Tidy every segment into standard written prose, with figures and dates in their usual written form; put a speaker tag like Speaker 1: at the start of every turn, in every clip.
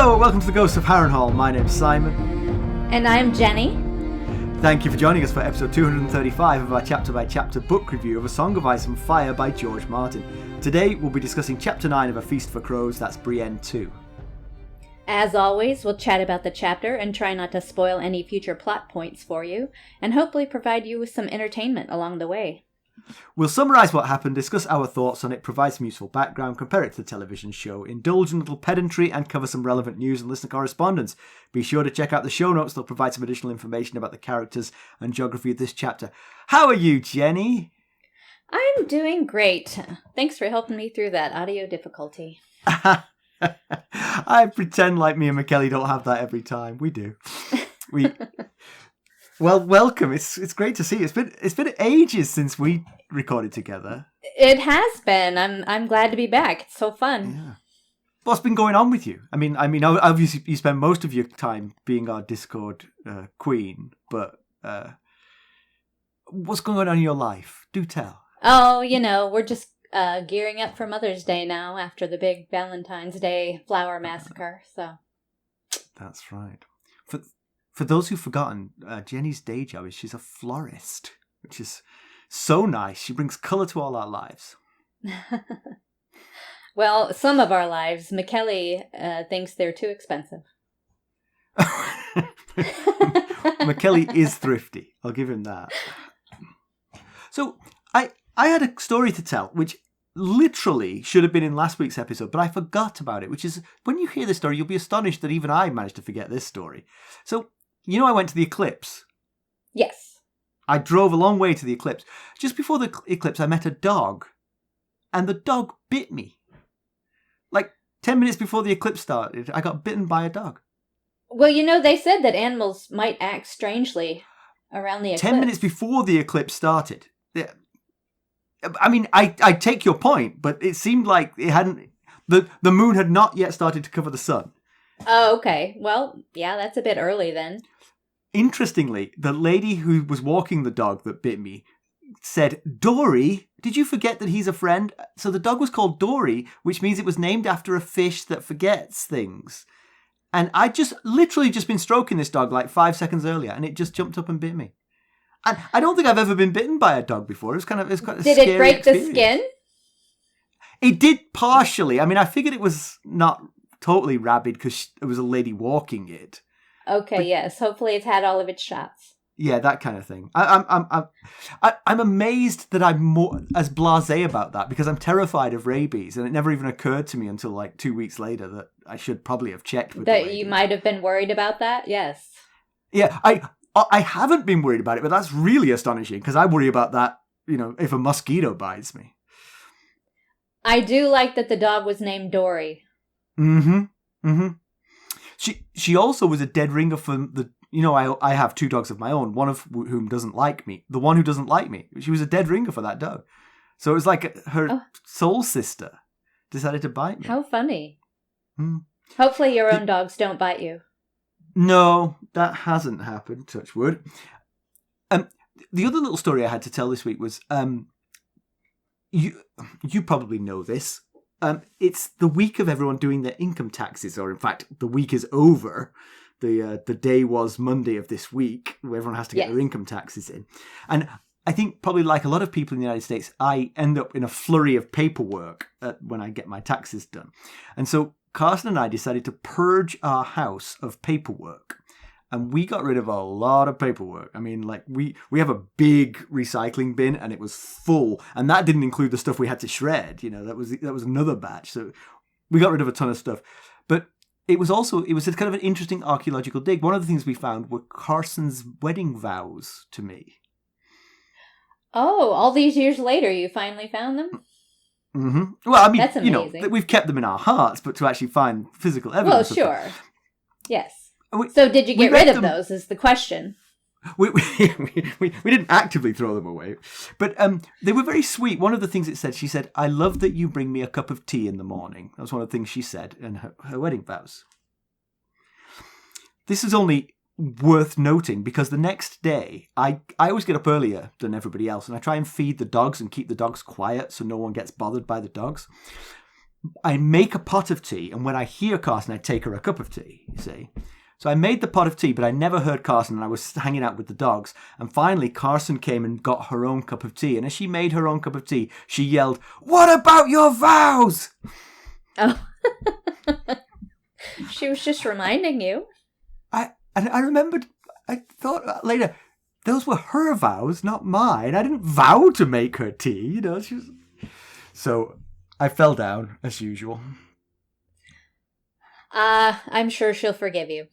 Speaker 1: Hello, welcome to the Ghosts of Harrenhal. My name's Simon.
Speaker 2: And I'm Jenny.
Speaker 1: Thank you for joining us for episode 235 of our chapter-by-chapter book review of A Song of Ice and Fire by George Martin. Today we'll be discussing chapter 9 of A Feast for Crows, that's Brienne 2.
Speaker 2: As always, we'll chat about the chapter and try not to spoil any future plot points for you, and hopefully provide you with some entertainment along the way.
Speaker 1: We'll summarise what happened, discuss our thoughts on it, provide some useful background, compare it to the television show, indulge in a little pedantry, and cover some relevant news and listener correspondence. Be sure to check out the show notes, they'll provide some additional information about the characters and geography of this chapter. How are you, Jenny?
Speaker 2: I'm doing great. Thanks for helping me through that audio difficulty.
Speaker 1: I pretend like me and McKelly don't have that every time. We do. Well, welcome. It's great to see you. It's been ages since we recorded together.
Speaker 2: It has been. I'm glad to be back. It's so fun.
Speaker 1: Yeah. What's been going on with you? I mean, obviously you spend most of your time being our Discord queen, but what's going on in your life? Do tell.
Speaker 2: Oh, we're just gearing up for Mother's Day now after the big Valentine's Day flower massacre. So
Speaker 1: that's right. For those who've forgotten, Jenny's day job is she's a florist, which is so nice. She brings colour to all our lives.
Speaker 2: Well, some of our lives. McKelly thinks they're too expensive.
Speaker 1: McKelly is thrifty. I'll give him that. So I had a story to tell, which literally should have been in last week's episode, but I forgot about it, which is, when you hear this story, you'll be astonished that even I managed to forget this story. So, I went to the eclipse.
Speaker 2: Yes.
Speaker 1: I drove a long way to the eclipse. Just before the eclipse, I met a dog, and the dog bit me. Like, 10 minutes before the eclipse started, I got bitten by a dog.
Speaker 2: Well, they said that animals might act strangely around the eclipse.
Speaker 1: 10 minutes before the eclipse started. Yeah. I mean, I take your point, but it seemed like it hadn't... The moon had not yet started to cover the sun.
Speaker 2: Oh, okay. Well, yeah, that's a bit early then.
Speaker 1: Interestingly, the lady who was walking the dog that bit me said, "Dory, did you forget that he's a friend?" So the dog was called Dory, which means it was named after a fish that forgets things. And I literally been stroking this dog like 5 seconds earlier, and it just jumped up and bit me. And I don't think I've ever been bitten by a dog before. It's quite a scary
Speaker 2: Did it break
Speaker 1: experience.
Speaker 2: the skin?
Speaker 1: It did partially. I mean, I figured it was not totally rabid because it was a lady walking it.
Speaker 2: Okay, but, yes. Hopefully it's had all of its shots.
Speaker 1: Yeah, that kind of thing. I'm amazed that I'm more as blasé about that, because I'm terrified of rabies, and it never even occurred to me until like 2 weeks later that I should probably have checked with
Speaker 2: that. You might have been worried about that. Yes.
Speaker 1: Yeah, I haven't been worried about it, but that's really astonishing, because I worry about that, if a mosquito bites me.
Speaker 2: I do like that the dog was named Dory.
Speaker 1: Mm-hmm. Mm-hmm. She also was a dead ringer for the... I have two dogs of my own, one of whom doesn't like me. The one who doesn't like me, she was a dead ringer for that dog. So it was like her soul sister decided to bite me.
Speaker 2: How funny.
Speaker 1: Mm.
Speaker 2: Hopefully your own dogs don't bite you.
Speaker 1: No, that hasn't happened, touch wood. The other little story I had to tell this week was... You probably know this. It's the week of everyone doing their income taxes, or in fact, the week is over. The day was Monday of this week, where everyone has to get their income taxes in. And I think probably like a lot of people in the United States, I end up in a flurry of paperwork when I get my taxes done. And so Carson and I decided to purge our house of paperwork. And we got rid of a lot of paperwork. I mean, like, we have a big recycling bin, and it was full. And that didn't include the stuff we had to shred. That was another batch. So we got rid of a ton of stuff. But it was a kind of an interesting archaeological dig. One of the things we found were Carson's wedding vows to me.
Speaker 2: Oh, all these years later, you finally found them?
Speaker 1: Mm-hmm. Well, I mean,
Speaker 2: that's amazing.
Speaker 1: We've kept them in our hearts, but to actually find physical evidence.
Speaker 2: Well, sure. Yes. So did you get rid of those is the question.
Speaker 1: We didn't actively throw them away, but they were very sweet. One of the things it said, she said, "I love that you bring me a cup of tea in the morning." That was one of the things she said in her wedding vows. This is only worth noting because the next day, I always get up earlier than everybody else, and I try and feed the dogs and keep the dogs quiet so no one gets bothered by the dogs. I make a pot of tea, and when I hear Carson, I take her a cup of tea, you see. So I made the pot of tea, but I never heard Carson, and I was hanging out with the dogs. And finally, Carson came and got her own cup of tea. And as she made her own cup of tea, she yelled, "What about your vows?"
Speaker 2: Oh. She was just reminding you.
Speaker 1: I remembered, I thought later, those were her vows, not mine. I didn't vow to make her tea, She was... So I fell down, as usual.
Speaker 2: I'm sure she'll forgive you.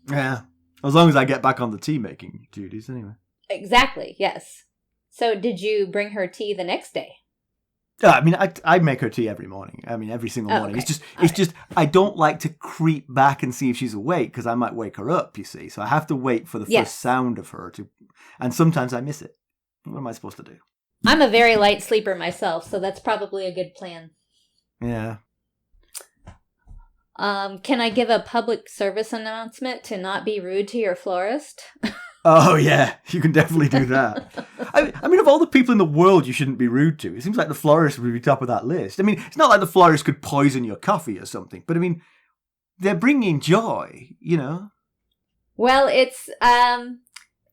Speaker 1: Yeah, as long as I get back on the tea-making duties, anyway.
Speaker 2: Exactly, yes. So did you bring her tea the next day?
Speaker 1: I make her tea every morning. Every single morning.
Speaker 2: Okay.
Speaker 1: It's just, I don't like to creep back and see if she's awake, because I might wake her up, you see. So I have to wait for the first sound of her and sometimes I miss it. What am I supposed to do?
Speaker 2: I'm a very light sleeper myself, so that's probably a good plan.
Speaker 1: Yeah.
Speaker 2: Can I give a public service announcement to not be rude to your florist?
Speaker 1: Oh, yeah. You can definitely do that. Of all the people in the world you shouldn't be rude to, it seems like the florist would be top of that list. It's not like the florist could poison your coffee or something, but they're bringing joy,
Speaker 2: Well, it's,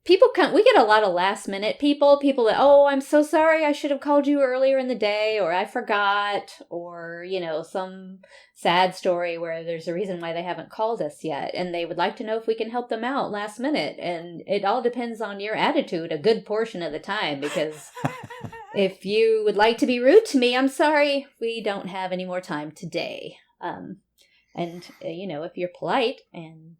Speaker 2: we get a lot of last minute people that, "Oh, I'm so sorry, I should have called you earlier in the day," or "I forgot," or, some sad story where there's a reason why they haven't called us yet, and they would like to know if we can help them out last minute. And it all depends on your attitude a good portion of the time, because if you would like to be rude to me, I'm sorry, we don't have any more time today. If you're polite and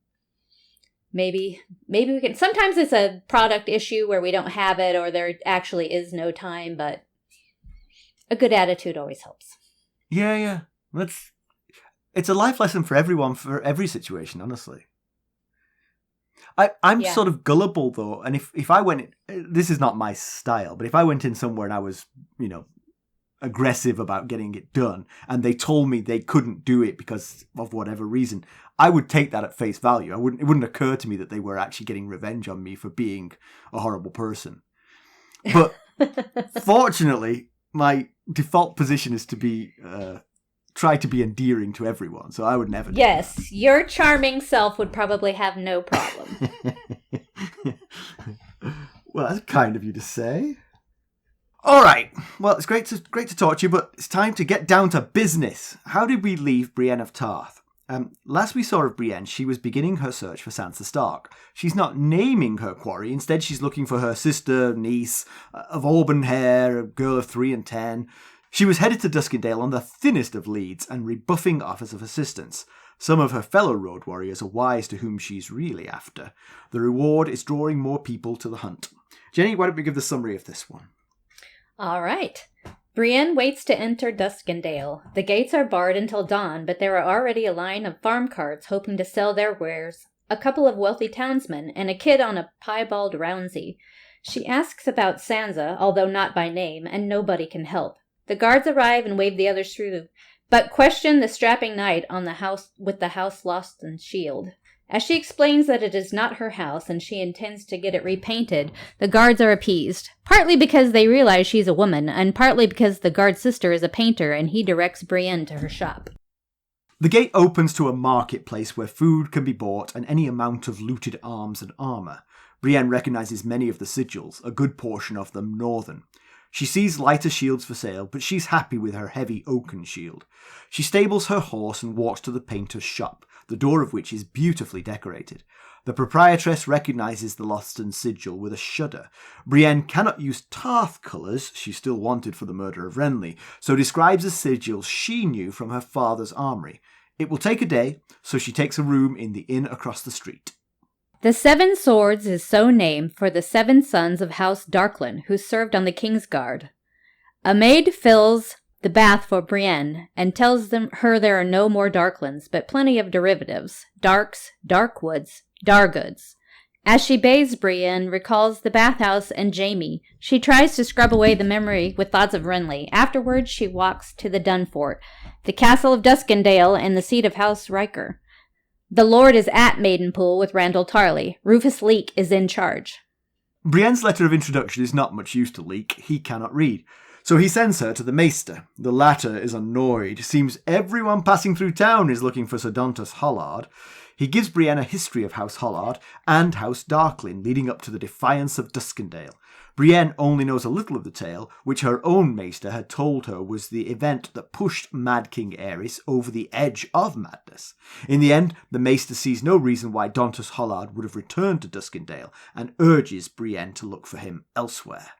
Speaker 2: maybe we can. Sometimes it's a product issue where we don't have it, or there actually is no time, but a good attitude always helps.
Speaker 1: Yeah. It's a life lesson for everyone, for every situation, honestly. I'm sort of gullible, though, and if I went, this is not my style, but if I went in somewhere and I was, aggressive about getting it done, and they told me they couldn't do it because of whatever reason, I would take that at face value. It wouldn't occur to me that they were actually getting revenge on me for being a horrible person. But fortunately, my default position is to be try to be endearing to everyone, so I would never do
Speaker 2: Yes,
Speaker 1: that.
Speaker 2: Your charming self would probably have no problem.
Speaker 1: Well, that's kind of you to say. All right. Well, it's great to talk to you, but it's time to get down to business. How did we leave Brienne of Tarth? Last we saw of Brienne, she was beginning her search for Sansa Stark. She's not naming her quarry. Instead, she's looking for her sister, niece, of auburn hair, a girl of 3 and 10. She was headed to Duskendale on the thinnest of leads and rebuffing offers of assistance. Some of her fellow road warriors are wise to whom she's really after. The reward is drawing more people to the hunt. Jenny, why don't we give the summary of this one?
Speaker 2: All right. Brienne waits to enter Duskendale. The gates are barred until dawn, but there are already a line of farm carts hoping to sell their wares, a couple of wealthy townsmen, and a kid on a piebald roundsy. She asks about Sansa, although not by name, and nobody can help. The guards arrive and wave the others through, but question the strapping knight on the house with the House Lothston shield. As she explains that it is not her house and she intends to get it repainted, the guards are appeased, partly because they realize she's a woman, and partly because the guard's sister is a painter and he directs Brienne to her shop.
Speaker 1: The gate opens to a marketplace where food can be bought and any amount of looted arms and armour. Brienne recognises many of the sigils, a good portion of them northern. She sees lighter shields for sale, but she's happy with her heavy oaken shield. She stables her horse and walks to the painter's shop, the door of which is beautifully decorated. The proprietress recognises the Lothston sigil with a shudder. Brienne cannot use Tarth colours, she still wanted for the murder of Renly, so describes a sigil she knew from her father's armoury. It will take a day, so she takes a room in the inn across the street.
Speaker 2: The Seven Swords is so named for the 7 sons of House Darkland, who served on the King's Guard. A maid fills the bath for Brienne and tells her there are no more Darklands, but plenty of derivatives, Darks, Darkwoods, Dargoods. As she bathes, Brienne recalls the bathhouse and Jaime. She tries to scrub away the memory with thoughts of Renly. Afterwards, she walks to the Dunfort, the castle of Duskendale, and the seat of House Riker. The Lord is at Maidenpool with Randall Tarley. Rufus Leake is in charge.
Speaker 1: Brienne's letter of introduction is not much use to Leake. He cannot read. So he sends her to the maester. The latter is annoyed. Seems everyone passing through town is looking for Sir Dontos Hollard. He gives Brienne a history of House Hollard and House Darklyn leading up to the defiance of Duskendale. Brienne only knows a little of the tale, which her own maester had told her was the event that pushed Mad King Aerys over the edge of madness. In the end, the maester sees no reason why Dontos Hollard would have returned to Duskendale and urges Brienne to look for him elsewhere.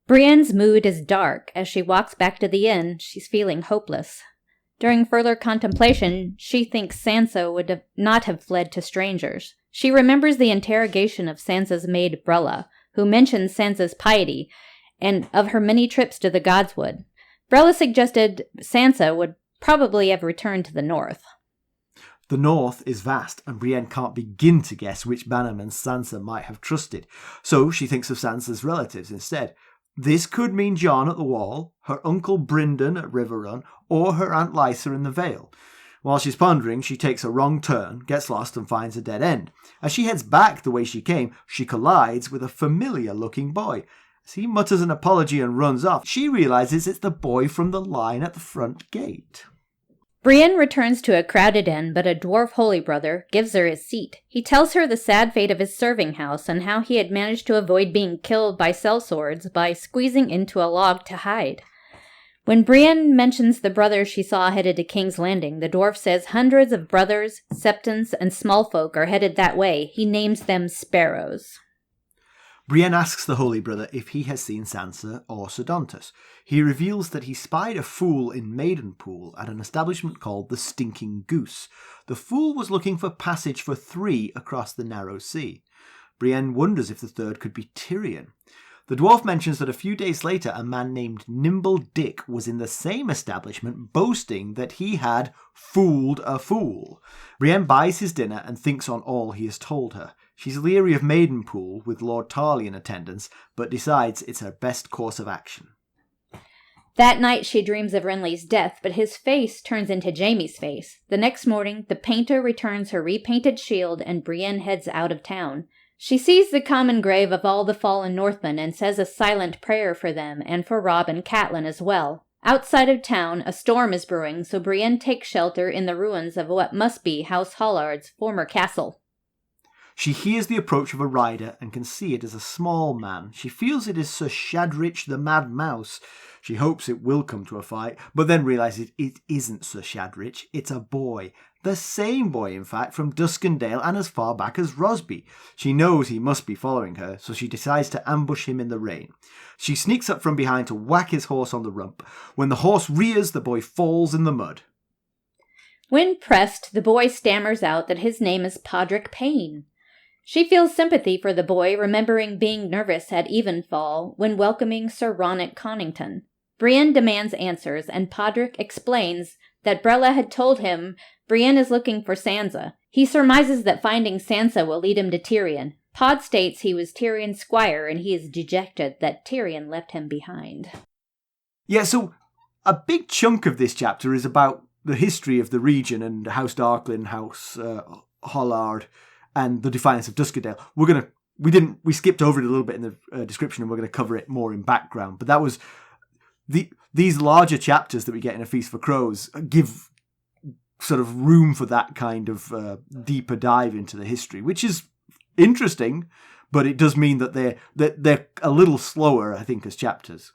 Speaker 2: Brienne's mood is dark. As she walks back to the inn, she's feeling hopeless. During further contemplation, she thinks Sansa would not have fled to strangers. She remembers the interrogation of Sansa's maid Brella, who mentions Sansa's piety and of her many trips to the Godswood. Brella suggested Sansa would probably have returned to the north.
Speaker 1: The north is vast, and Brienne can't begin to guess which bannermen Sansa might have trusted, so she thinks of Sansa's relatives instead. This could mean Jon at the Wall, her uncle Brynden at Riverrun, or her Aunt Lysa in the Vale. While she's pondering, she takes a wrong turn, gets lost and finds a dead end. As she heads back the way she came, she collides with a familiar-looking boy. As he mutters an apology and runs off, she realises it's the boy from the line at the front gate.
Speaker 2: Brienne returns to a crowded inn, but a dwarf holy brother gives her his seat. He tells her the sad fate of his serving house and how he had managed to avoid being killed by sellswords by squeezing into a log to hide. When Brienne mentions the brothers she saw headed to King's Landing, the dwarf says hundreds of brothers, septons, and small folk are headed that way. He names them sparrows.
Speaker 1: Brienne asks the Holy Brother if he has seen Sansa or Sir Dontos. He reveals that he spied a fool in Maidenpool at an establishment called the Stinking Goose. The fool was looking for passage for 3 across the narrow sea. Brienne wonders if the third could be Tyrion. The dwarf mentions that a few days later a man named Nimble Dick was in the same establishment boasting that he had fooled a fool. Brienne buys his dinner and thinks on all he has told her. She's leery of Maidenpool with Lord Tarly in attendance, but decides it's her best course of action.
Speaker 2: That night she dreams of Renly's death, but his face turns into Jaime's face. The next morning, the painter returns her repainted shield and Brienne heads out of town. She sees the common grave of all the fallen Northmen and says a silent prayer for them and for Robb and Catelyn as well. Outside of town, a storm is brewing, so Brienne takes shelter in the ruins of what must be House Hollard's former castle.
Speaker 1: She hears the approach of a rider and can see it as a small man. She feels it is Sir Shadrich the Mad Mouse. She hopes it will come to a fight, but then realises it isn't Sir Shadrich, it's a boy. The same boy, in fact, from Duskendale and as far back as Rosby. She knows he must be following her, so she decides to ambush him in the rain. She sneaks up from behind to whack his horse on the rump. When the horse rears, the boy falls in the mud.
Speaker 2: When pressed, the boy stammers out that his name is Podrick Payne. She feels sympathy for the boy, remembering being nervous at evenfall when welcoming Sir Ronnet Connington. Brienne demands answers, and Podrick explains that Brella had told him Brienne is looking for Sansa. He surmises that finding Sansa will lead him to Tyrion. Pod states he was Tyrion's squire, and he is dejected that Tyrion left him behind.
Speaker 1: Yeah, so a big chunk of this chapter is about the history of the region and House Darklyn, House Hollard, and the defiance of Duskendale. We skipped over it a little bit in the description, and we're going to cover it more in background. But that was these larger chapters that we get in A Feast for Crows give sort of room for that kind of deeper dive into the history, which is interesting, but it does mean that they're a little slower, I think, as chapters.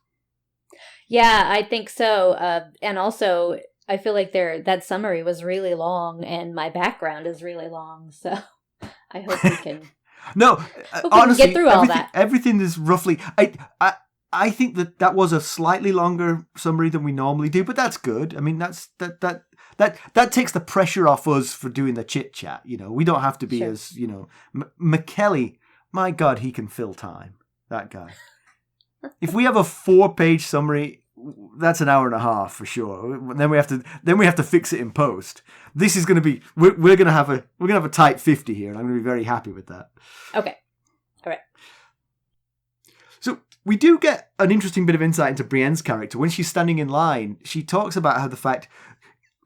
Speaker 2: Yeah, I think so. And also, I feel like that summary was really long, and my background is really long, so I hope we can.
Speaker 1: No, honestly,
Speaker 2: get through all that.
Speaker 1: Everything is roughly. I think that was a slightly longer summary than we normally do, but that's good. I mean, that takes the pressure off us for doing the chit chat. You know, we don't have to be
Speaker 2: Sure.
Speaker 1: as McKelly. My God, he can fill time. That guy. If we have a 4-page summary, that's an hour and a half for sure. Then we have to fix it in post. This is going to be we're going to have a tight 50 here, and I'm going to be very happy with that.
Speaker 2: Okay. All right.
Speaker 1: So we do get an interesting bit of insight into Brienne's character. When she's standing in line, she talks about how the fact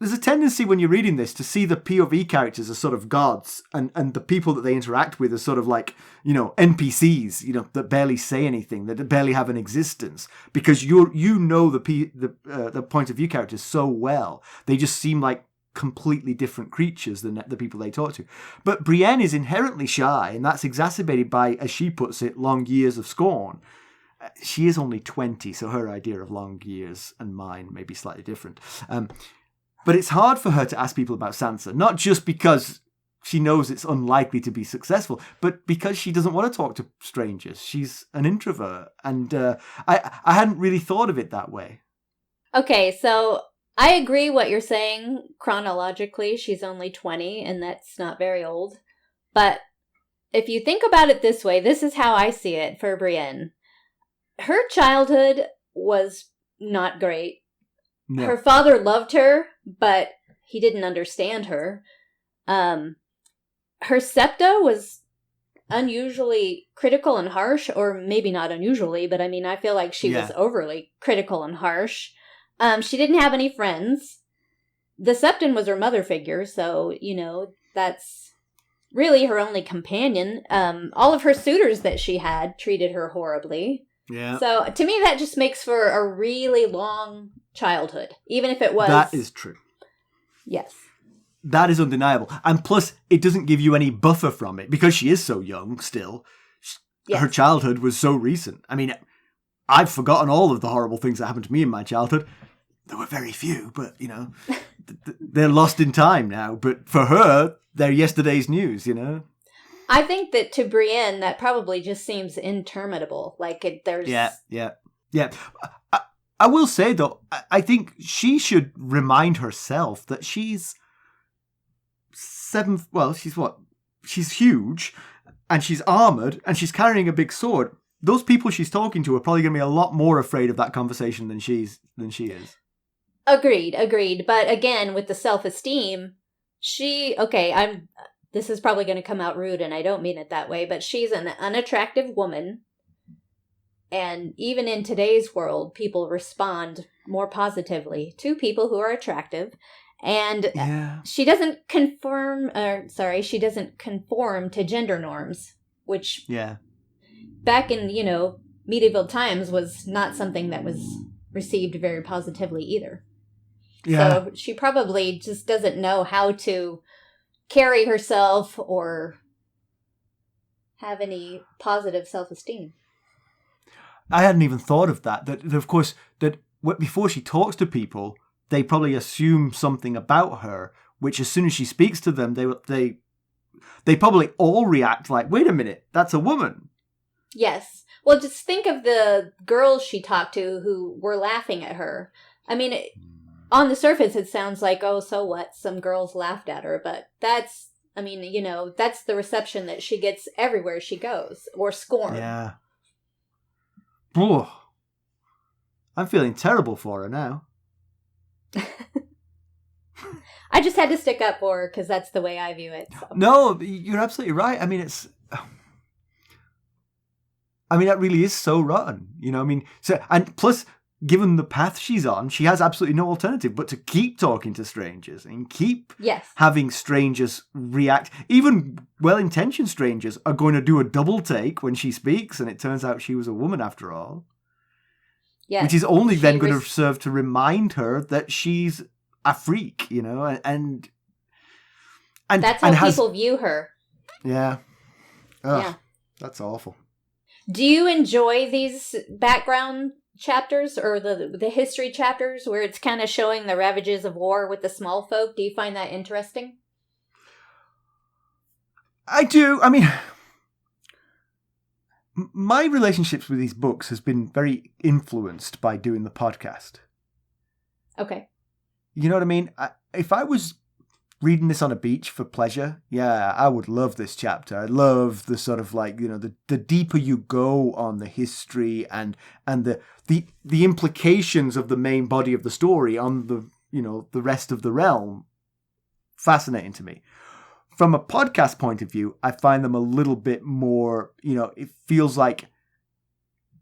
Speaker 1: there's a tendency when you're reading this to see the POV characters as sort of gods and the people that they interact with as sort of like, NPCs, that barely say anything, that barely have an existence, because you know the point of view characters so well. They just seem like completely different creatures than the people they talk to. But Brienne is inherently shy, and that's exacerbated by, as she puts it, long years of scorn. She is only 20, so her idea of long years and mine may be slightly different. But it's hard for her to ask people about Sansa, not just because she knows it's unlikely to be successful, but because she doesn't want to talk to strangers. She's an introvert, and I hadn't really thought of it that way.
Speaker 2: Okay, so I agree what you're saying. Chronologically, she's only 20, and that's not very old. But if you think about it this way, this is how I see it for Brienne. Her childhood was not great. No. Her father loved her, but he didn't understand her. Her septa was unusually critical and harsh, or maybe not unusually, but I feel like she was overly critical and harsh. She didn't have any friends. The Septon was her mother figure, so, that's really her only companion. All of her suitors that she had treated her horribly.
Speaker 1: Yeah.
Speaker 2: So, to me, that just makes for a really long childhood, even if it was...
Speaker 1: That is true.
Speaker 2: Yes.
Speaker 1: That is undeniable. And plus, it doesn't give you any buffer from it, because she is so young still. Yes. Her childhood was so recent. I've forgotten all of the horrible things that happened to me in my childhood. There were very few, but, they're lost in time now. But for her, they're yesterday's news,
Speaker 2: I think that to Brienne, that probably just seems interminable. There's...
Speaker 1: Yeah. I will say, though, I think she should remind herself that she's she's huge, and she's armoured, and she's carrying a big sword. Those people she's talking to are probably going to be a lot more afraid of that conversation than she is.
Speaker 2: Agreed. But again, with the self-esteem, this is probably going to come out rude, and I don't mean it that way, but she's an unattractive woman. And even in today's world, people respond more positively to people who are attractive. And she doesn't conform to gender norms, which back in, medieval times was not something that was received very positively either. Yeah. So she probably just doesn't know how to carry herself or have any positive self-esteem.
Speaker 1: I hadn't even thought of that. That of course, before she talks to people, they probably assume something about her, which as soon as she speaks to them, they probably all react like, wait a minute, that's a woman.
Speaker 2: Yes. Well, just think of the girls she talked to who were laughing at her. On the surface, it sounds like, oh, so what? Some girls laughed at her, but that's the reception that she gets everywhere she goes, or scorn.
Speaker 1: Yeah. Ooh. I'm feeling terrible for her now.
Speaker 2: I just had to stick up for her because that's the way I view it. So.
Speaker 1: No, you're absolutely right. That really is so rotten. And plus, given the path she's on, she has absolutely no alternative but to keep talking to strangers and keep having strangers react. Even well-intentioned strangers are going to do a double take when she speaks, and it turns out she was a woman after all. Yes. Which is only then going to serve to remind her that she's a freak, and
Speaker 2: that's how people view her.
Speaker 1: Yeah. Ugh, yeah. That's awful.
Speaker 2: Do you enjoy these background chapters or the history chapters where it's kind of showing the ravages of war with the small folk? Do you find that interesting?
Speaker 1: I do. My relationships with these books has been very influenced by doing the podcast.
Speaker 2: Okay.
Speaker 1: You know what I mean? If I was reading this on a beach for pleasure, I would love this chapter. I love the sort of the deeper you go on the history and the implications of the main body of the story on the rest of the realm. Fascinating to me. From a podcast point of view, I find them a little bit more, it feels like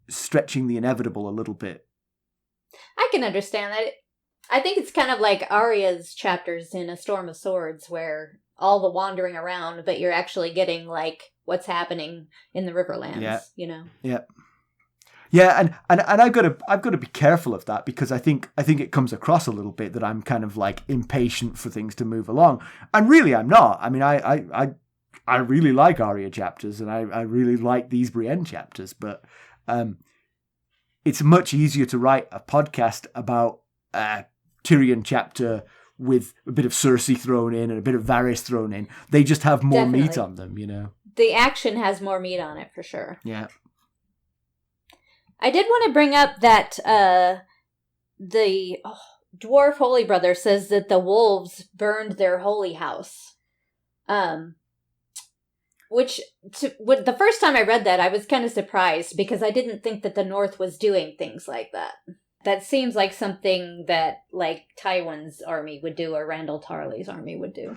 Speaker 1: stretching the inevitable a little bit.
Speaker 2: I can understand that. I think it's kind of like Arya's chapters in A Storm of Swords, where all the wandering around, but you're actually getting like what's happening in the Riverlands.
Speaker 1: Yeah. Yeah, and I've got to be careful of that, because I think it comes across a little bit that I'm kind of like impatient for things to move along, and really I'm not. I mean, I really like Arya chapters, and I really like these Brienne chapters, but it's much easier to write a podcast about a Tyrion chapter with a bit of Cersei thrown in and a bit of Varys thrown in. They just have more meat on them,
Speaker 2: The action has more meat on it, for sure.
Speaker 1: Yeah.
Speaker 2: I did want to bring up that the dwarf holy brother says that the wolves burned their holy house. Which, the first time I read that, I was kind of surprised, because I didn't think that the North was doing things like that. That seems like something that, like, Tywin's army would do, or Randall Tarley's army would do.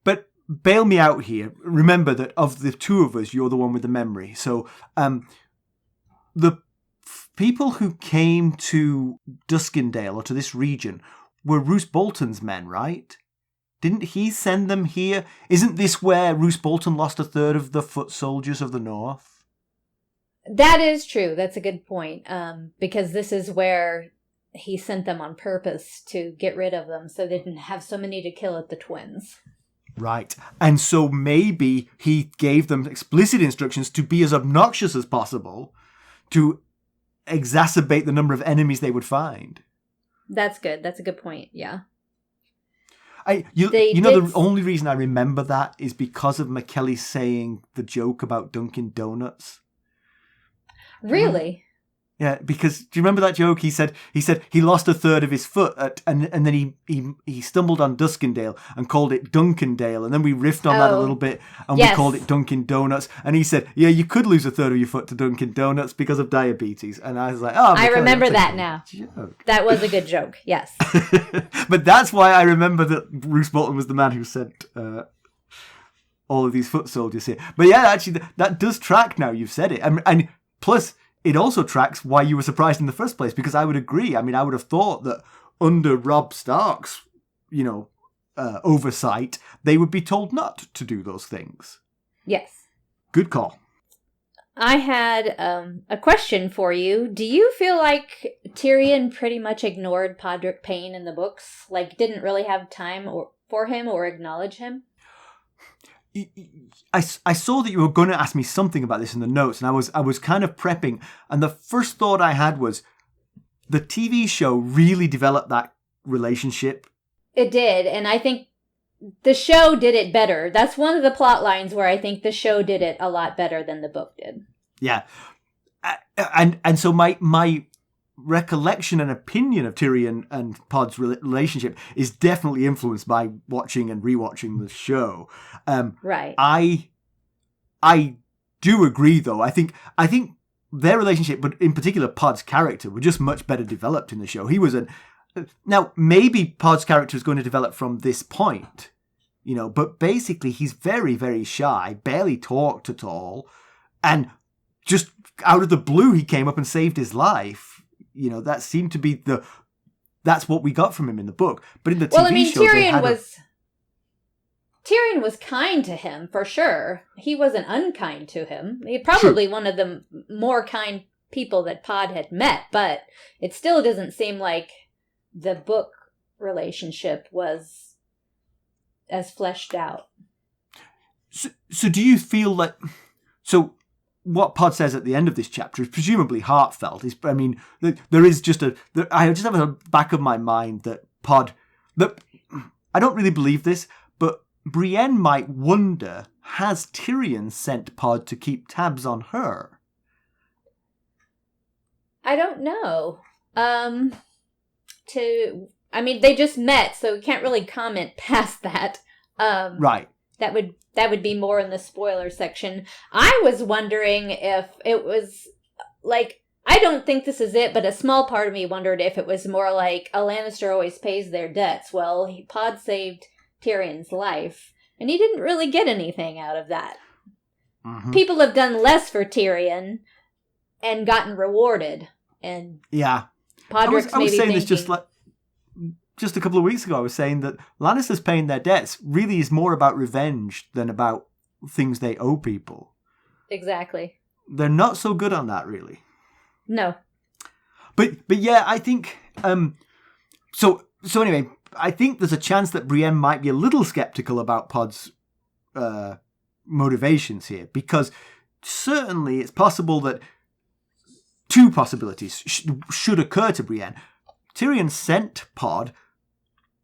Speaker 1: But bail me out here. Remember that of the two of us, you're the one with the memory. So, the people who came to Duskendale, or to this region, were Roose Bolton's men, right? Didn't he send them here? Isn't this where Roose Bolton lost a third of the foot soldiers of the North?
Speaker 2: That is true. That's a good point. Because this is where he sent them on purpose to get rid of them, so they didn't have so many to kill at the Twins.
Speaker 1: Right. And so maybe he gave them explicit instructions to be as obnoxious as possible, to exacerbate the number of enemies they would find.
Speaker 2: That's good. That's a good point. Yeah.
Speaker 1: The only reason I remember that is because of McKelly saying the joke about Dunkin' Donuts.
Speaker 2: Really?
Speaker 1: Yeah, because do you remember that joke? He said he lost a third of his foot, and then he stumbled on Duskendale and called it Dunkendale, and then we riffed on that a little bit, and we called it Dunkin' Donuts, and he said, yeah, you could lose a third of your foot to Dunkin' Donuts because of diabetes, and I was like, oh,
Speaker 2: I remember that now.
Speaker 1: Joke.
Speaker 2: That was a good joke, yes.
Speaker 1: But that's why I remember that Roose Bolton was the man who sent all of these foot soldiers here. But yeah, actually, that does track now. You've said it, and plus, it also tracks why you were surprised in the first place, because I would agree. I mean, I would have thought that under Robb Stark's, oversight, they would be told not to do those things.
Speaker 2: Yes.
Speaker 1: Good call.
Speaker 2: I had a question for you. Do you feel like Tyrion pretty much ignored Podrick Payne in the books? Like, didn't really have time for him or acknowledge him?
Speaker 1: I saw that you were going to ask me something about this in the notes, and I was kind of prepping, and the first thought I had was the TV show really developed that relationship.
Speaker 2: It did, and I think the show did it better. That's one of the plot lines where I think the show did it a lot better than the book did.
Speaker 1: Yeah. And so my recollection and opinion of Tyrion and Pod's relationship is definitely influenced by watching and rewatching the show.
Speaker 2: Right.
Speaker 1: I do agree, though. I think their relationship, but in particular Pod's character, were just much better developed in the show. He was now maybe Pod's character is going to develop from this point, but basically he's very, very shy, barely talked at all, and just out of the blue he came up and saved his life. That seemed to be that's what we got from him in the book. But in the TV show,
Speaker 2: Tyrion was kind to him, for sure. He wasn't unkind to him. He probably one of the more kind people that Pod had met, but it still doesn't seem like the book relationship was as fleshed out.
Speaker 1: So do you feel like... So what Pod says at the end of this chapter is presumably heartfelt. There is just I just have in the back of my mind that I don't really believe this, but Brienne might wonder, has Tyrion sent Pod to keep tabs on her?
Speaker 2: I don't know. They just met, so we can't really comment past that.
Speaker 1: Right.
Speaker 2: That would be more in the spoiler section. I was wondering if it was like, I don't think this is it, but a small part of me wondered if it was more like a Lannister always pays their debts. Well, Pod saved Tyrion's life, and he didn't really get anything out of that. Mm-hmm. People have done less for Tyrion and gotten rewarded. And
Speaker 1: yeah,
Speaker 2: Podrick's
Speaker 1: I was
Speaker 2: maybe
Speaker 1: saying
Speaker 2: thinking,
Speaker 1: this just like just a couple of weeks ago, I was saying that Lannisters paying their debts really is more about revenge than about things they owe people.
Speaker 2: Exactly.
Speaker 1: They're not so good on that, really.
Speaker 2: No.
Speaker 1: But yeah, I think... So anyway, I think there's a chance that Brienne might be a little skeptical about Pod's motivations here, because certainly it's possible that two possibilities should occur to Brienne. Tyrion sent Pod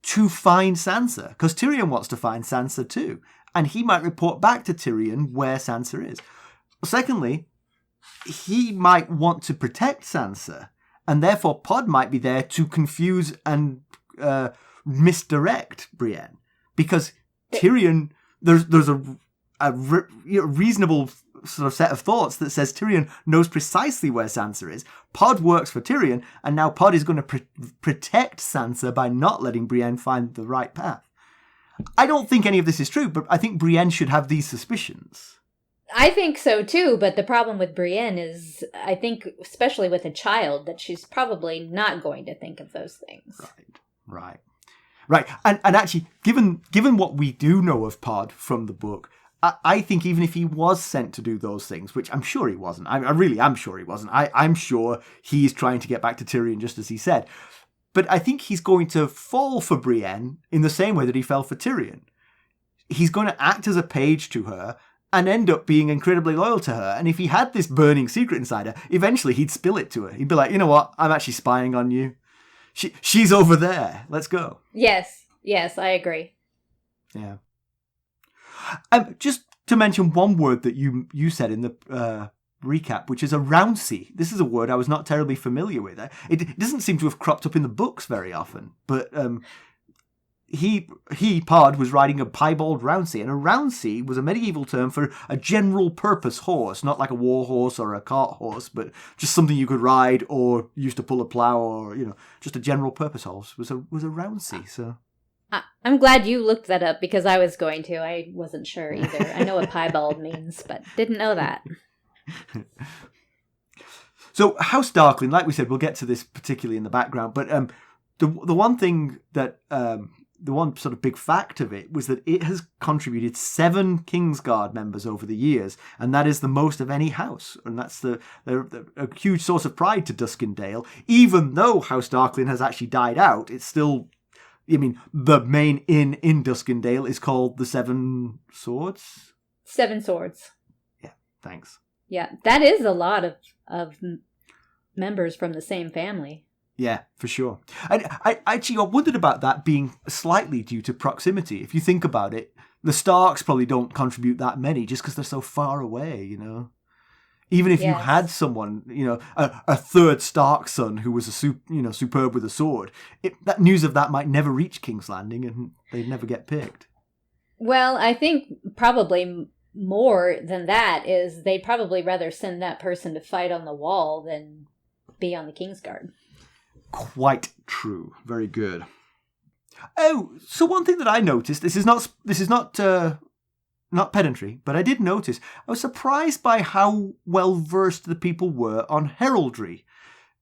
Speaker 1: to find Sansa, because Tyrion wants to find Sansa too, and he might report back to Tyrion where Sansa is. Secondly, he might want to protect Sansa, and therefore Pod might be there to confuse and misdirect Brienne, because Tyrion, there's a reasonable sort of set of thoughts that says Tyrion knows precisely where Sansa is. Pod works for Tyrion, and now Pod is going to protect Sansa by not letting Brienne find the right path. I don't think any of this is true, but I think Brienne should have these suspicions.
Speaker 2: I think so too, but the problem with Brienne is, I think, especially with a child, that she's probably not going to think of those things.
Speaker 1: Right. And actually, given what we do know of Pod from the book, I think even if he was sent to do those things, which I'm sure he wasn't, I really am sure he wasn't. I'm sure he's trying to get back to Tyrion, just as he said. But I think he's going to fall for Brienne in the same way that he fell for Tyrion. He's going to act as a page to her and end up being incredibly loyal to her. And if he had this burning secret inside her, eventually he'd spill it to her. He'd be like, you know what? I'm actually spying on you. She's over there. Let's go.
Speaker 2: Yes, I agree.
Speaker 1: Yeah. Just to mention one word that you said in the recap, which is a rouncy. This is a word I was not terribly familiar with. It doesn't seem to have cropped up in the books very often, but Pod was riding a piebald rouncy, and a rouncy was a medieval term for a general purpose horse, not like a war horse or a cart horse, but just something you could ride or use to pull a plough, or just a general purpose horse was a rouncy. So
Speaker 2: I'm glad you looked that up, because I was going to. I wasn't sure either. I know what piebald means, but didn't know that.
Speaker 1: So House Darkling, like we said, we'll get to this particularly in the background, but the one thing that the one sort of big fact of it was that it has contributed 7 Kingsguard members over the years, and that is the most of any house, and that's a huge source of pride to Duskendale. Even though House Darkling has actually died out, it's still, the main inn in Duskendale is called the Seven Swords.
Speaker 2: 7 Swords.
Speaker 1: Yeah, thanks.
Speaker 2: Yeah, that is a lot of members from the same family.
Speaker 1: Yeah, for sure. And I wondered about that being slightly due to proximity. If you think about it, the Starks probably don't contribute that many just because they're so far away, Even if you had someone, a third Stark son who was superb with a sword, that news of that might never reach King's Landing and they'd never get picked.
Speaker 2: Well, I think probably more than that is they'd probably rather send that person to fight on the wall than be on the Kingsguard.
Speaker 1: Quite true. Very good. Oh, so one thing that I noticed, this is not pedantry, but I did notice, I was surprised by how well versed the people were on heraldry.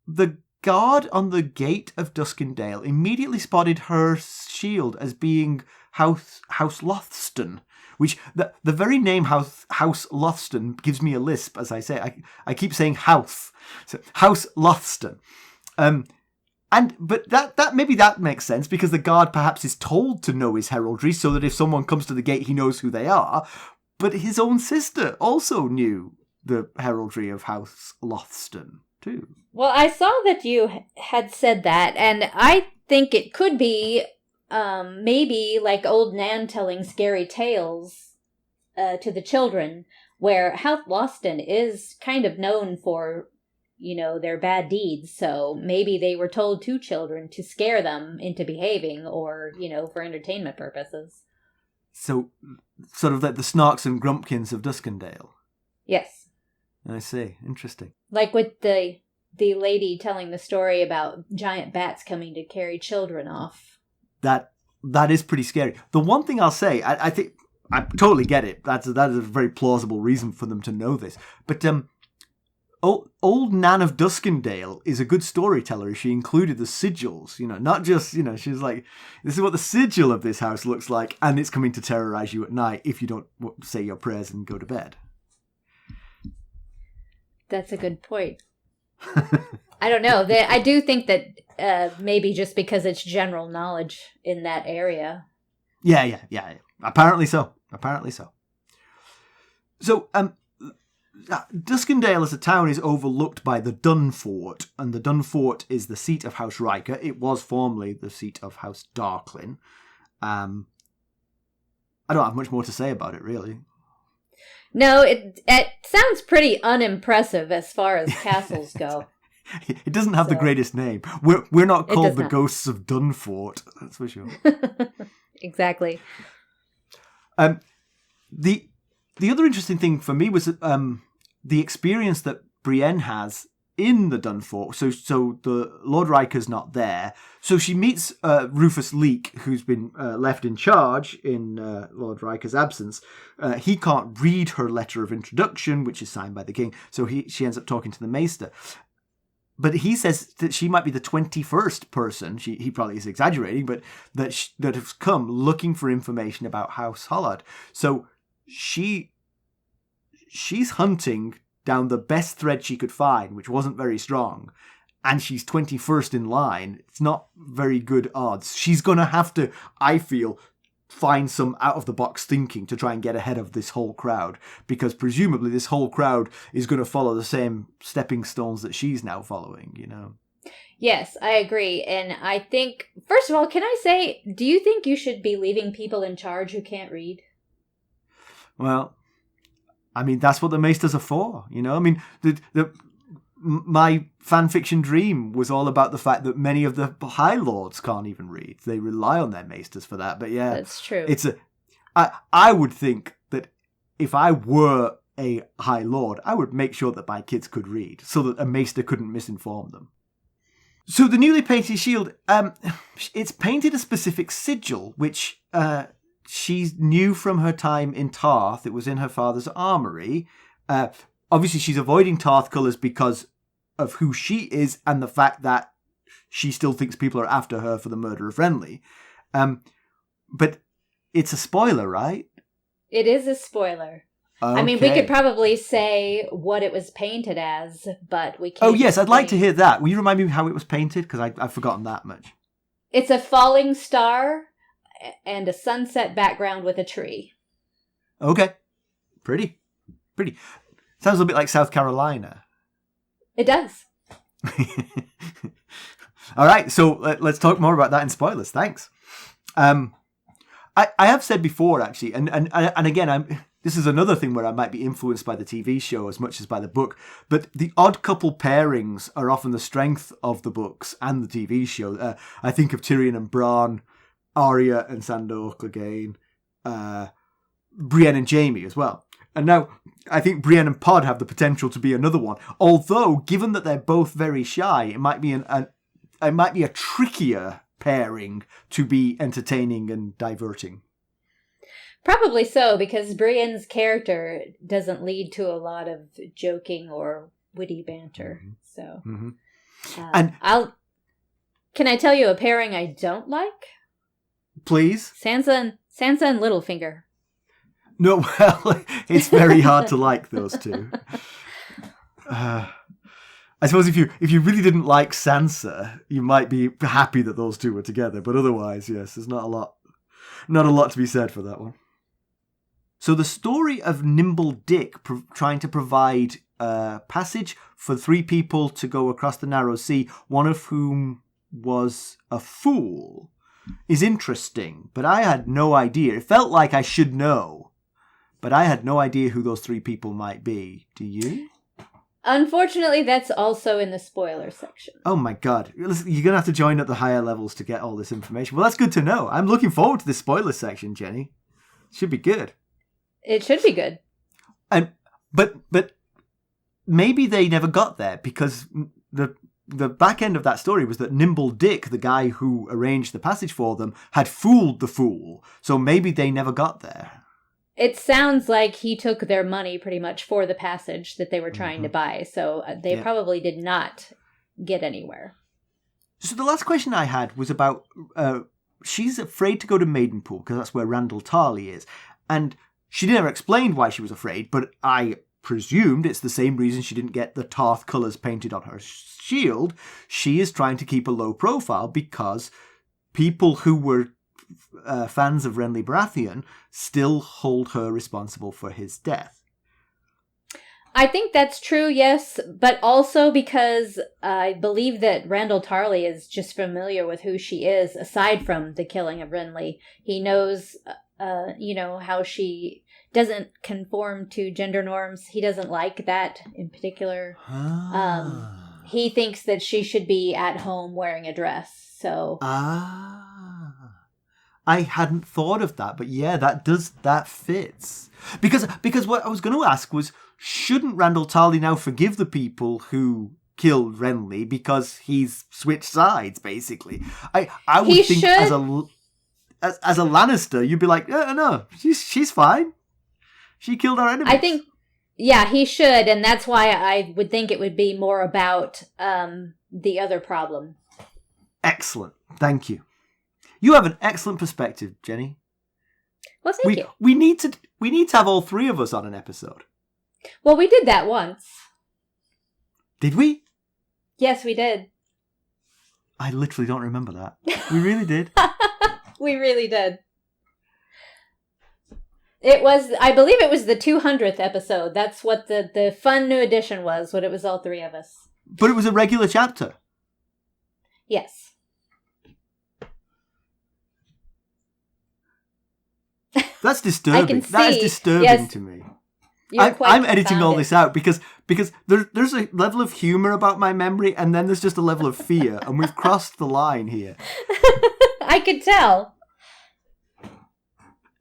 Speaker 1: The guard on the gate of Duskendale immediately spotted her shield as being House Lothston, which the very name House Lothston gives me a lisp, as I say. I keep saying house. So House Lothston. But that maybe that makes sense, because the guard perhaps is told to know his heraldry so that if someone comes to the gate, he knows who they are. But his own sister also knew the heraldry of House Lothston too.
Speaker 2: Well, I saw that you had said that, and I think it could be maybe like old Nan telling scary tales to the children, where House Lothston is kind of known for their bad deeds, so maybe they were told to children to scare them into behaving, or, for entertainment purposes.
Speaker 1: So, sort of like the Snarks and Grumpkins of Duskendale.
Speaker 2: Yes.
Speaker 1: I see. Interesting.
Speaker 2: Like with the lady telling the story about giant bats coming to carry children off.
Speaker 1: That is pretty scary. The one thing I'll say, I think, I totally get it. That is a very plausible reason for them to know this. But, old Nan of Duskendale is a good storyteller if she included the sigils, not just, she's like, this is what the sigil of this house looks like, and it's coming to terrorize you at night if you don't say your prayers and go to bed.
Speaker 2: That's a good point. I don't know. I do think that maybe just because it's general knowledge in that area.
Speaker 1: Yeah. Apparently so. So, Duskendale as a town is overlooked by the Dun Fort, and the Dun Fort is the seat of House Riker. It was formerly the seat of House Darklin. I don't have much more to say about it, really.
Speaker 2: No, it sounds pretty unimpressive as far as castles go.
Speaker 1: It doesn't have the greatest name. We're not called the Ghosts of Dunfort, that's for sure.
Speaker 2: Exactly.
Speaker 1: The other interesting thing for me was the experience that Brienne has in the Dunfort. So the Lord Riker's not there. So she meets Rufus Leake, who's been left in charge in Lord Riker's absence. He can't read her letter of introduction, which is signed by the king. So she ends up talking to the maester. But he says that she might be the 21st person, he probably is exaggerating, but that has come looking for information about House Hollard. So she's hunting down the best thread she could find, which wasn't very strong, and she's 21st in line. It's not very good odds. She's going to have to, I feel, find some out-of-the-box thinking to try and get ahead of this whole crowd, because presumably this whole crowd is going to follow the same stepping stones that she's now following,
Speaker 2: Yes, I agree. And I think, first of all, can I say, do you think you should be leaving people in charge who can't read?
Speaker 1: Well, I mean, that's what the maesters are for, I mean, my fan fiction dream was all about the fact that many of the High Lords can't even read. They rely on their maesters for that. But yeah,
Speaker 2: that's true.
Speaker 1: I would think that if I were a High Lord, I would make sure that my kids could read so that a maester couldn't misinform them. So the newly painted shield, it's painted a specific sigil, which she knew from her time in Tarth. It was in her father's armoury. Obviously, she's avoiding Tarth colours because of who she is and the fact that she still thinks people are after her for the murder of Renly. But it's a spoiler, right?
Speaker 2: It is a spoiler. Okay. I mean, we could probably say what it was painted as, but we can't.
Speaker 1: Oh, yes, I'd like to hear that. Will you remind me how it was painted? Because I've forgotten that much.
Speaker 2: It's a falling star and a sunset background with a tree.
Speaker 1: Okay. Pretty. Sounds a little bit like South Carolina.
Speaker 2: It does.
Speaker 1: All right, so let's talk more about that in spoilers. Thanks. I have said before, actually, and again, this is another thing where I might be influenced by the TV show as much as by the book, but the odd couple pairings are often the strength of the books and the TV show. I think of Tyrion and Bronn, Arya and Sandor Clegane, Brienne and Jaime as well. And now, I think Brienne and Pod have the potential to be another one. Although, given that they're both very shy, it might be a trickier pairing to be entertaining and diverting.
Speaker 2: Probably so, because Brienne's character doesn't lead to a lot of joking or witty banter. So, can I tell you a pairing I don't like?
Speaker 1: Please.
Speaker 2: Sansa and Littlefinger.
Speaker 1: No, well, it's very hard to like those two. I suppose if you really didn't like Sansa, you might be happy that those two were together. But otherwise, yes, there's not a lot to be said for that one. So the story of Nimble Dick trying to provide passage for 3 people to go across the narrow sea, one of whom was a fool, is interesting. But I had no idea. It felt like I should know. But I had no idea who those 3 people might be. Do you?
Speaker 2: Unfortunately, that's also in the spoiler section.
Speaker 1: Oh my god. Listen, you're going to have to join at the higher levels to get all this information. Well, that's good to know. I'm looking forward to this spoiler section, Jenny. It should be good.
Speaker 2: It should be good.
Speaker 1: But maybe they never got there because the back end of that story was that Nimble Dick, the guy who arranged the passage for them, had fooled the fool. So maybe they never got there.
Speaker 2: It sounds like he took their money pretty much for the passage that they were trying to buy. So they probably did not get anywhere.
Speaker 1: So the last question I had was about, she's afraid to go to Maidenpool because that's where Randall Tarley is. And she never explained why she was afraid, but I presumed it's the same reason she didn't get the Tarth colours painted on her shield. She is trying to keep a low profile because people who were fans of Renly Baratheon still hold her responsible for his death.
Speaker 2: I think that's true, yes, but also because I believe that Randall Tarley is just familiar with who she is, aside from the killing of Renly. He knows, how she doesn't conform to gender norms. He doesn't like that in particular. He thinks that she should be at home wearing a dress, so...
Speaker 1: I hadn't thought of that, but yeah, that fits. Because what I was going to ask was, shouldn't Randall Tarley now forgive the people who killed Renly because he's switched sides, basically? I would think as a Lannister, you'd be like, no, she's fine. She killed our enemies.
Speaker 2: I think, yeah, he should, and that's why I would think it would be more about the other problem.
Speaker 1: Excellent. Thank you. You have an excellent perspective, Jenny.
Speaker 2: Well, thank you.
Speaker 1: We need to have all three of us on an episode.
Speaker 2: Well, we did that once.
Speaker 1: Did we?
Speaker 2: Yes, we did.
Speaker 1: I literally don't remember that. We really did.
Speaker 2: We really did. I believe it was the 200th episode. That's what the fun new edition was, when it was all three of us.
Speaker 1: But it was a regular chapter.
Speaker 2: Yes.
Speaker 1: That's disturbing. That is disturbing to me. I'm editing all this out because there's a level of humour about my memory, and then there's just a level of fear, and we've crossed the line here.
Speaker 2: I could tell.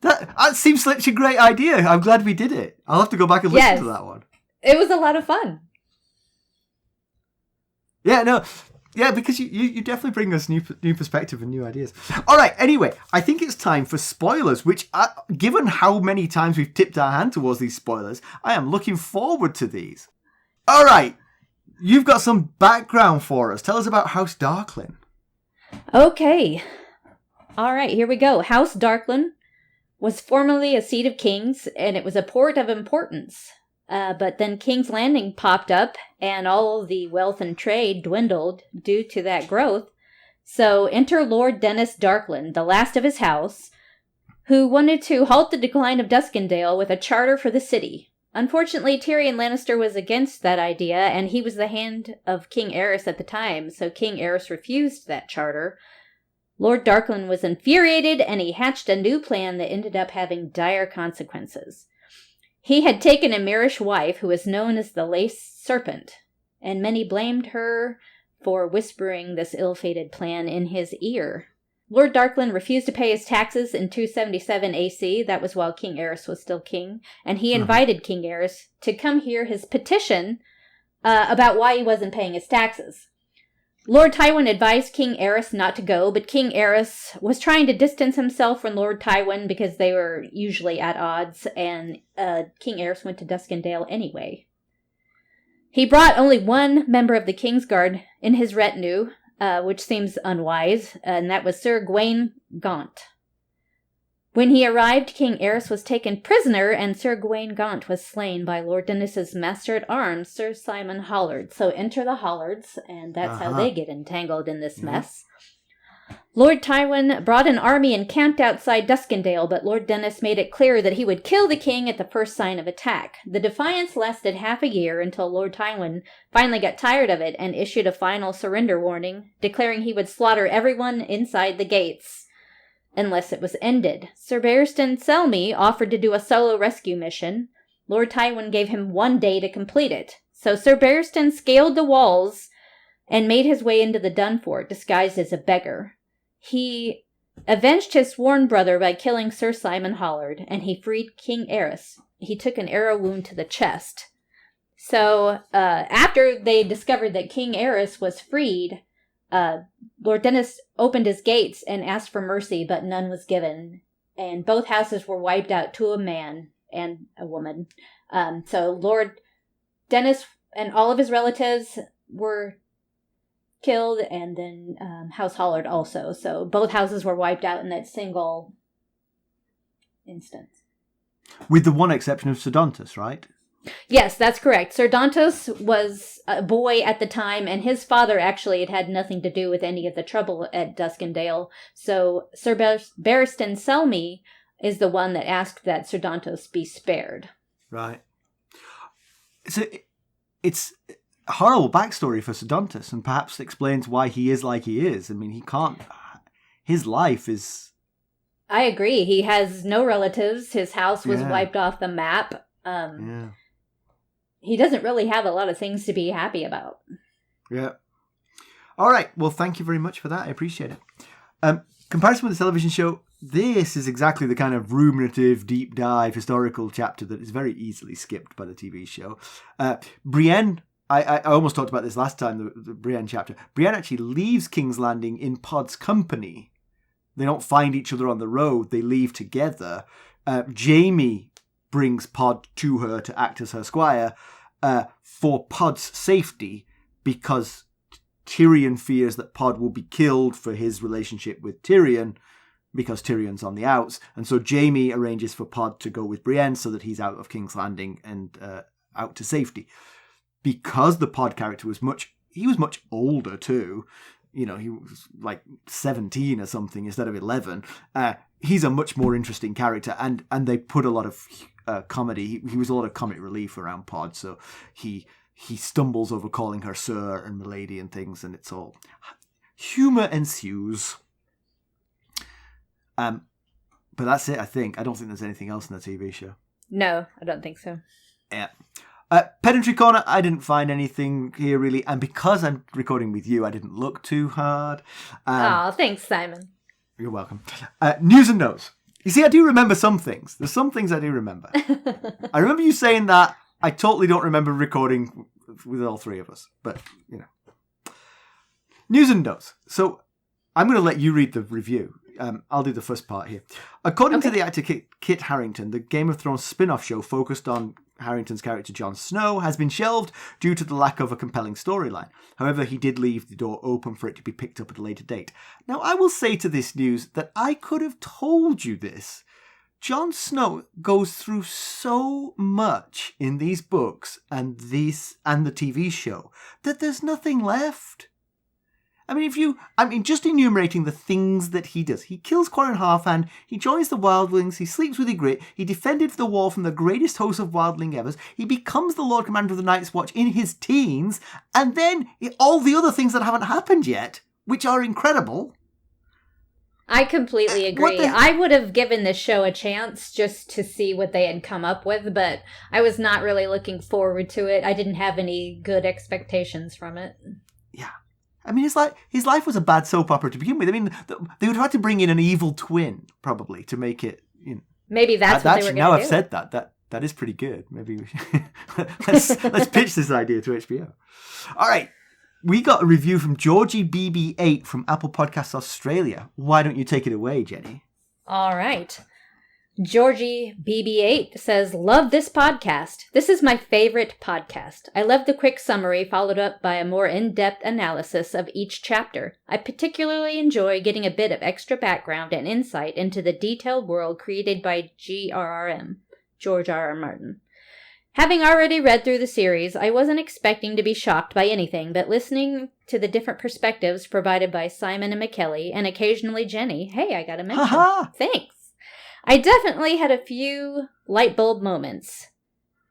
Speaker 1: That seems such a great idea. I'm glad we did it. I'll have to go back and listen to that one.
Speaker 2: It was a lot of fun.
Speaker 1: Yeah, no. Yeah, because you definitely bring us new perspective and new ideas. All right, anyway, I think it's time for spoilers, which, given how many times we've tipped our hand towards these spoilers, I am looking forward to these. All right, you've got some background for us. Tell us about House Darklyn.
Speaker 2: Okay. All right, here we go. House Darklyn was formerly a seat of kings, and it was a port of importance. But then King's Landing popped up, and all the wealth and trade dwindled due to that growth. So enter Lord Dennis Darklyn, the last of his house, who wanted to halt the decline of Duskendale with a charter for the city. Unfortunately, Tyrion Lannister was against that idea, and he was the hand of King Aerys at the time, so King Aerys refused that charter. Lord Darklyn was infuriated, and he hatched a new plan that ended up having dire consequences. He had taken a Myrish wife who was known as the Lace Serpent, and many blamed her for whispering this ill-fated plan in his ear. Lord Darklyn refused to pay his taxes in 277 AC, that was while King Aerys was still king, and he invited King Aerys to come hear his petition about why he wasn't paying his taxes. Lord Tywin advised King Aerys not to go, but King Aerys was trying to distance himself from Lord Tywin because they were usually at odds, and King Aerys went to Duskendale anyway. He brought only one member of the Kingsguard in his retinue, which seems unwise, and that was Sir Gawain Gaunt. When he arrived, King Aerys was taken prisoner, and Sir Gawain Gaunt was slain by Lord Dennis's master-at-arms, Sir Simon Hollard. So enter the Hollards, and that's how they get entangled in this mess. Lord Tywin brought an army and camped outside Duskendale, but Lord Dennis made it clear that he would kill the king at the first sign of attack. The defiance lasted half a year until Lord Tywin finally got tired of it and issued a final surrender warning, declaring he would slaughter everyone inside the gates unless it was ended. Sir Barristan Selmy offered to do a solo rescue mission. Lord Tywin gave him 1 day to complete it. So Sir Barristan scaled the walls and made his way into the Dunfort, disguised as a beggar. He avenged his sworn brother by killing Sir Simon Hollard, and he freed King Aerys. He took an arrow wound to the chest. So, after they discovered that King Aerys was freed, Lord Dennis opened his gates and asked for mercy, but none was given. and both houses were wiped out to a man and a woman. So Lord Dennis and all of his relatives were killed, and then House Hollard also. So both houses were wiped out in that single instance.
Speaker 1: With the one exception of Sir Dontos, right?
Speaker 2: Yes, that's correct. Sir Dontos was a boy at the time, and his father actually had nothing to do with any of the trouble at Duskendale. So Sir Barristan Selmy is the one that asked that Sir Dontos be spared.
Speaker 1: Right. So it's a horrible backstory for Sir Dontos, and perhaps explains why he is like he is. I mean, he can't... His life is...
Speaker 2: I agree. He has no relatives. His house was wiped off the map. He doesn't really have a lot of things to be happy about.
Speaker 1: Yeah. All right. Well, thank you very much for that. I appreciate it. Comparison with the television show, this is exactly the kind of ruminative, deep dive historical chapter that is very easily skipped by the TV show. Brienne, I almost talked about this last time, the Brienne chapter. Brienne actually leaves King's Landing in Pod's company. They don't find each other on the road. They leave together. Jaime brings Pod to her to act as her squire for Pod's safety, because Tyrion fears that Pod will be killed for his relationship with Tyrion, because Tyrion's on the outs. And so Jaime arranges for Pod to go with Brienne so that he's out of King's Landing and out to safety. Because the Pod character was much older too. You know, he was like 17 or something instead of 11. He's a much more interesting character, and they put a lot of comedy. He was a lot of comic relief around Pod, so he stumbles over calling her sir and milady and things, and it's all humour ensues. But that's it, I think. I don't think there's anything else in the TV show.
Speaker 2: No, I don't think so.
Speaker 1: Yeah. Pedantry Corner, I didn't find anything here really, and because I'm recording with you, I didn't look too hard.
Speaker 2: Thanks, Simon.
Speaker 1: You're welcome. News and notes. You see, I do remember some things. There's some things I do remember. I remember you saying that. I totally don't remember recording with all three of us, but, you know. News and notes. So, I'm going to let you read the review. I'll do the first part here. According to the actor Kit Harington, the Game of Thrones spin-off show focused on Harrington's character Jon Snow has been shelved due to the lack of a compelling storyline. However, he did leave the door open for it to be picked up at a later date. Now, I will say to this news that I could have told you this. Jon Snow goes through so much in these books and the TV show that there's nothing left. I mean, just enumerating the things that he does. He kills Quarren Halfhand, he joins the Wildlings, he sleeps with Ygritte, he defended the wall from the greatest host of Wildling ever, he becomes the Lord Commander of the Night's Watch in his teens, and then all the other things that haven't happened yet, which are incredible.
Speaker 2: I completely agree. I would have given this show a chance just to see what they had come up with, but I was not really looking forward to it. I didn't have any good expectations from it. Yeah.
Speaker 1: I mean, his life was a bad soap opera to begin with. I mean, they would have had to bring in an evil twin, probably, to make it, you know.
Speaker 2: Maybe that's what they were going to do.
Speaker 1: Now I've said that is pretty good. Maybe we let's pitch this idea to HBO. All right. We got a review from Georgie BB8 from Apple Podcasts Australia. Why don't you take it away, Jenny?
Speaker 2: All right. Georgie BB8 says, love this podcast. This is my favorite podcast. I love the quick summary followed up by a more in-depth analysis of each chapter. I particularly enjoy getting a bit of extra background and insight into the detailed world created by GRRM, George R.R. Martin. Having already read through the series, I wasn't expecting to be shocked by anything, but listening to the different perspectives provided by Simon and McKelly, and occasionally Jenny, hey, I got a mention. Thanks. I definitely had a few light bulb moments.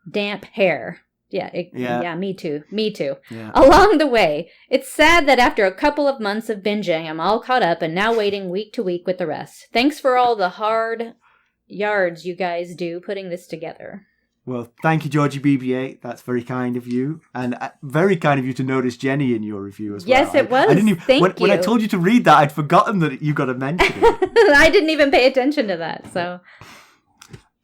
Speaker 2: Damp hair. Yeah, me too. Yeah. Along the way, it's sad that after a couple of months of binging, I'm all caught up and now waiting week to week with the rest. Thanks for all the hard yards you guys do putting this together.
Speaker 1: Well, thank you, Georgie BB8. That's very kind of you. And very kind of you to notice Jenny in your review as well.
Speaker 2: Yes, it was. Thank you.
Speaker 1: When I told you to read that, I'd forgotten that you got a mention.
Speaker 2: I didn't even pay attention to that, so.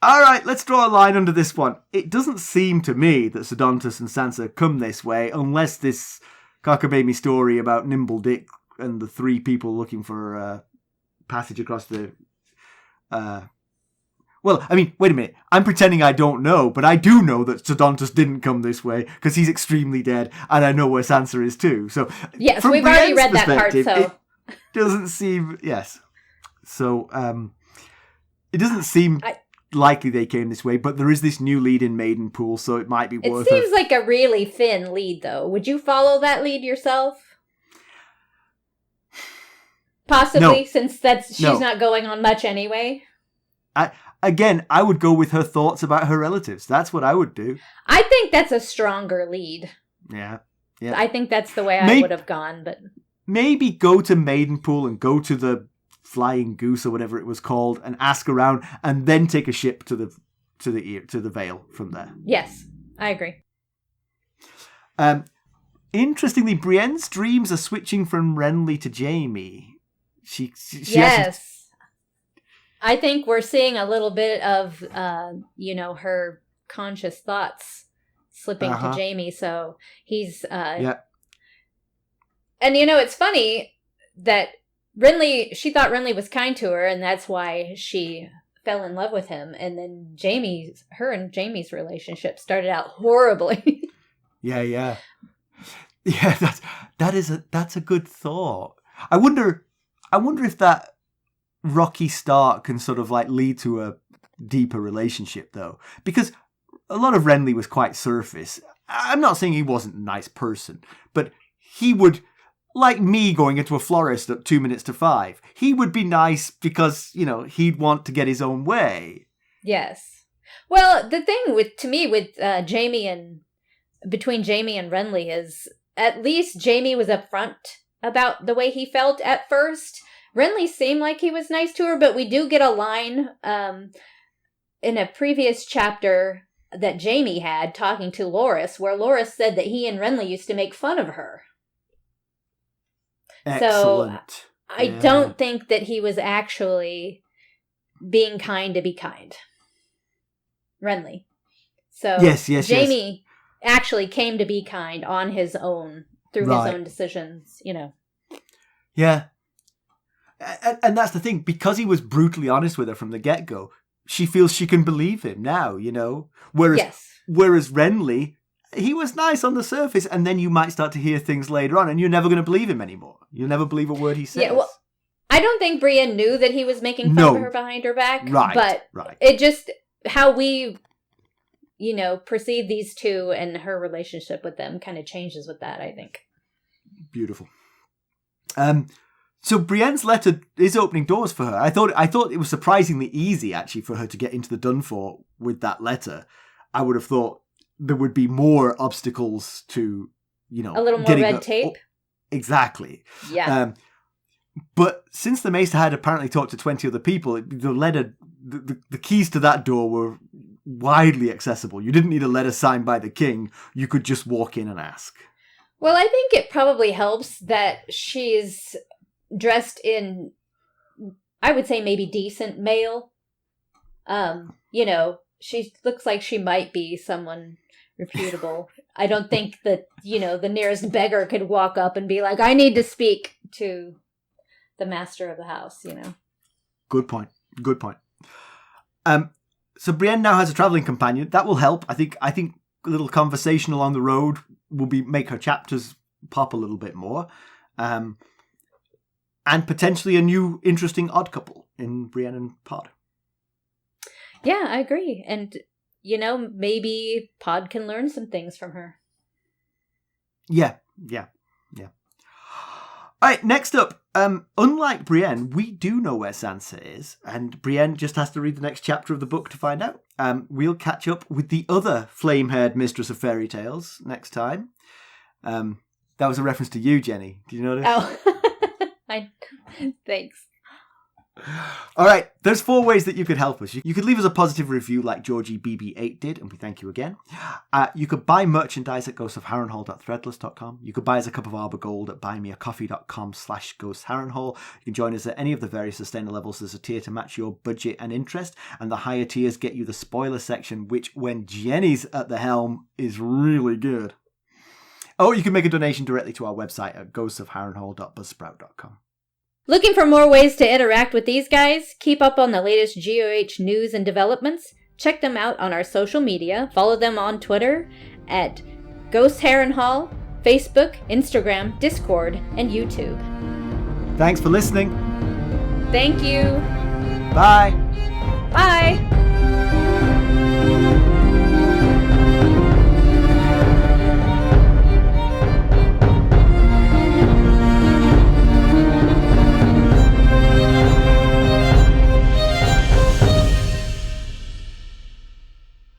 Speaker 1: All right, let's draw a line under this one. It doesn't seem to me that Sir Dontos and Sansa come this way, unless this cockamamie story about Nimble Dick and the three people looking for passage across the Well, I mean, wait a minute. I'm pretending I don't know, but I do know that Sir Dontos didn't come this way because he's extremely dead, and I know where Sansa is too. So,
Speaker 2: yes,
Speaker 1: from
Speaker 2: we've
Speaker 1: Brienne's
Speaker 2: already read that part, so
Speaker 1: it doesn't seem So, it doesn't seem likely they came this way, but there is this new lead in Maidenpool, so it might be worth.
Speaker 2: It seems like a really thin lead, though. Would you follow that lead yourself? Possibly, since she's not going on much anyway.
Speaker 1: I would go with her thoughts about her relatives. That's what I would do.
Speaker 2: I think that's a stronger lead.
Speaker 1: Yeah.
Speaker 2: I think that's the way I would have gone, but
Speaker 1: maybe go to Maidenpool and go to the Flying Goose or whatever it was called and ask around, and then take a ship to the Vale from there.
Speaker 2: Yes, I agree.
Speaker 1: Interestingly, Brienne's dreams are switching from Renly to Jaime. She
Speaker 2: yes. I think we're seeing a little bit of, her conscious thoughts slipping to Jaime. So he's, And, it's funny that she thought Renly was kind to her, and that's why she fell in love with him. And then her and Jaime's relationship started out horribly.
Speaker 1: Yeah. That's a good thought. I wonder if that Rocky Stark can sort of like lead to a deeper relationship, though, because a lot of Renly was quite surface. I'm not saying he wasn't a nice person, but he would, like me going into a florist at
Speaker 2: 5:02,
Speaker 1: he would be nice because, he'd want to get his own way.
Speaker 2: Yes. Well, the thing with between Jaime and Renly is at least Jaime was upfront about the way he felt at first. Renly seemed like he was nice to her, but we do get a line in a previous chapter that Jaime had talking to Loras, where Loras said that he and Renly used to make fun of her.
Speaker 1: Excellent.
Speaker 2: So I don't think that he was actually being kind to be kind. Renly. So
Speaker 1: yes,
Speaker 2: Jaime actually came to be kind on his own through his own decisions,
Speaker 1: Yeah. And that's the thing, because he was brutally honest with her from the get-go, she feels she can believe him now, Whereas Renly, he was nice on the surface, and then you might start to hear things later on, and you're never going to believe him anymore. You'll never believe a word he says.
Speaker 2: Yeah, well, I don't think Brienne knew that he was making fun of her behind her back. But it just, how we, perceive these two and her relationship with them kind of changes with that, I think.
Speaker 1: Beautiful. So Brienne's letter is opening doors for her. I thought it was surprisingly easy, actually, for her to get into the Dunfort with that letter. I would have thought there would be more obstacles to, a little more
Speaker 2: red tape.
Speaker 1: Exactly.
Speaker 2: Yeah.
Speaker 1: But since the maester had apparently talked to 20 other people, the letter, the keys to that door were widely accessible. You didn't need a letter signed by the king. You could just walk in and ask.
Speaker 2: Well, I think it probably helps that she's dressed in, I would say maybe decent mail. She looks like she might be someone reputable. I don't think that, the nearest beggar could walk up and be like, I need to speak to the master of the house,
Speaker 1: Good point. So Brienne now has a traveling companion. That will help. I think a little conversation along the road will make her chapters pop a little bit more. And potentially a new, interesting odd couple in Brienne and Pod.
Speaker 2: Yeah, I agree. And, maybe Pod can learn some things from her.
Speaker 1: Yeah. All right, next up. Unlike Brienne, we do know where Sansa is, and Brienne just has to read the next chapter of the book to find out. We'll catch up with the other flame-haired mistress of fairy tales next time. That was a reference to you, Jenny. Did you notice?
Speaker 2: Oh. Thanks.
Speaker 1: All right, there's 4 ways that you could help us. You could leave us a positive review like Georgie BB8 did, and we thank you again. You could buy merchandise at ghostofharrenhal.threadless.com. You could buy us a cup of Arbor Gold at buymeacoffee.com/ghostharrenhal. You can join us at any of the various sustainer levels. There's a tier to match your budget and interest, and the higher tiers get you the spoiler section, which, when Jenny's at the helm, is really good. Oh, you can make a donation directly to our website at ghostofharrenhal.buzzsprout.com.
Speaker 2: Looking for more ways to interact with these guys? Keep up on the latest GOH news and developments? Check them out on our social media. Follow them on Twitter at Ghost Heron Hall, Facebook, Instagram, Discord, and YouTube.
Speaker 1: Thanks for listening.
Speaker 2: Thank you.
Speaker 1: Bye.
Speaker 2: Bye.